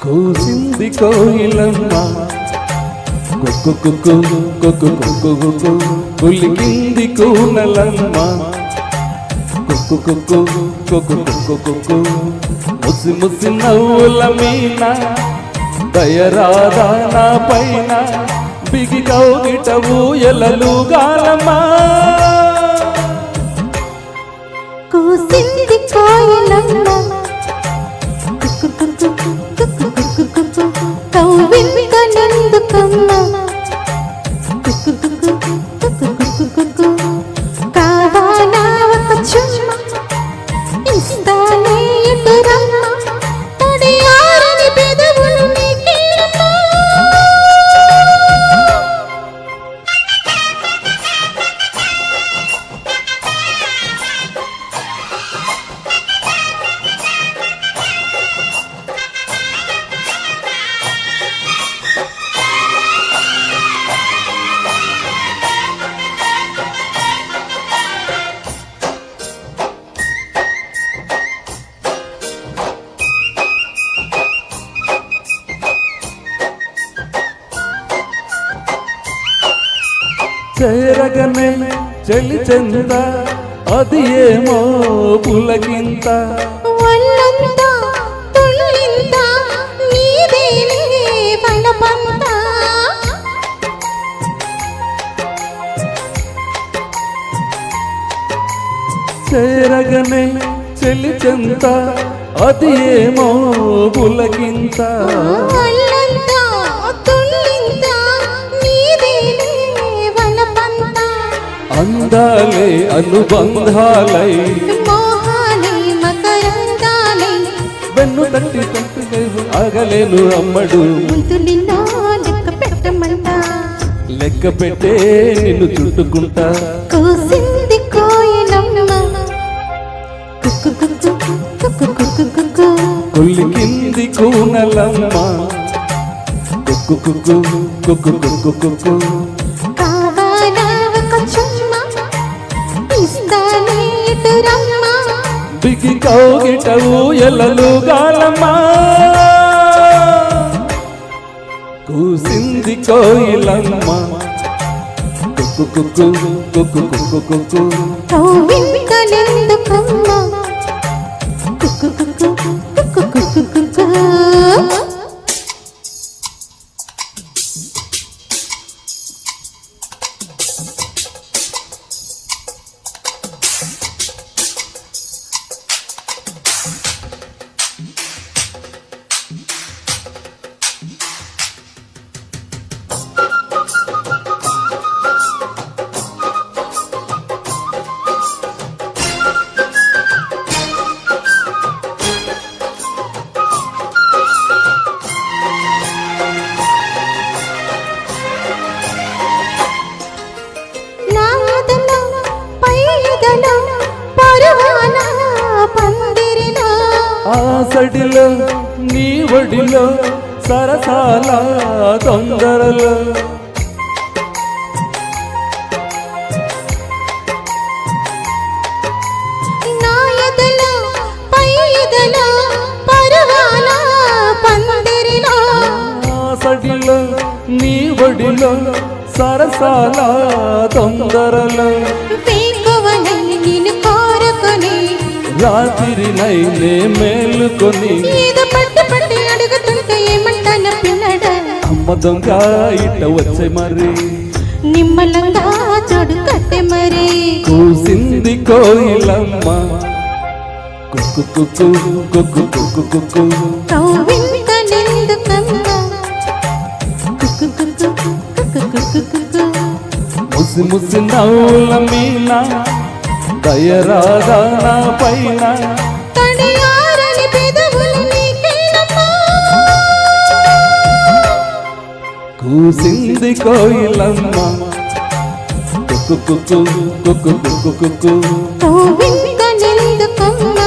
కూసింది కోయిలమ్మ కుక్కు కుక్కు కుక్కు కుక్కు కుక్కు కులికింది కూనలమ్మ కుక్కు కుక్కు కుక్కు కుక్కు కుక్కు ముసి ముసి నవ్వుల మీన దయరాదా నా పైన బిగి కౌగిట ఊయలలుగాలమ్మా కూసింది కోయిలమ్మ కవ్వింతనెందుకమ్మ కావాలా ఒక చుమ్మ ఇస్తానే ఎదురమ్మ తడియారని పెదవులు నీకేనమ్మా చేరగనే చెలి చెంద అది ఏమో పులకింత వల్లంతా తుళ్ళింత నీదేనే వలపంత చేరగనే చెలి చెంద అది ఏమో పులకింత వల్లంతా తుళ్ళింత నీదేనే వలపంత అందాలే అనుబంధాలై మోహాలే మకరందాలే వెన్ను తట్టి తట్టులేవు ఆగలేను అమ్మడు ముద్దులిలో లెక్క పెట్టమంట లెక్క పెట్టే నిన్ను చుట్టుకుంటా కూసింది కోయిలమ్మ కుక్కు కుక్కు కుక్కు కుక్కు కుక్కు కులికింది కూనలమ్మ కుక్కు కుక్కు కుక్కు కుక్కు కుక్కు కావాలా ఒక చుమ్మ ఇస్తానే ఎదురమ్మ బిగి కౌగిట ఊయలలుగాలమ్మా కూసింది కోయిలమ్మ కుక్కు కుక్కు కుక్కు కుక్కు కుక్కు కవ్వింతనెందుకమ్మ కుక్కు కుక్కు కుక్కు కుక్కు కుక్కు ఆసడిలో నీ ఒడిలో సరసాల తొందరలో ఆసడిలో నీ ఒడిలో సరసాల తొందరలో రాత్రి నైనే మేలుకొని అడుగుతుంటే ఏమంటాన పిల్లడ అమ్మ దొంగ ఇట్ట వచ్చే మరి నిమ్మలంగా చోడు కట్టె మరి కూసింది కోయిలమ్మ కుక్కు కుక్కు కుక్కు కుక్కు కుక్కు కవ్వింతనెందుకమ్మ కుక్కు కుక్కు కుక్కు కుక్కు కుక్కు ముసి ముసి నవ్వుల మీన దయరాదా నా పైన తడియారని పెదవులు నీకేనమ్మా కూసింది కోయిలమ్మ కుక్కు కుక్కు కుక్కు కుక్కు కుక్కు కవ్వింతనెందుకమ్మ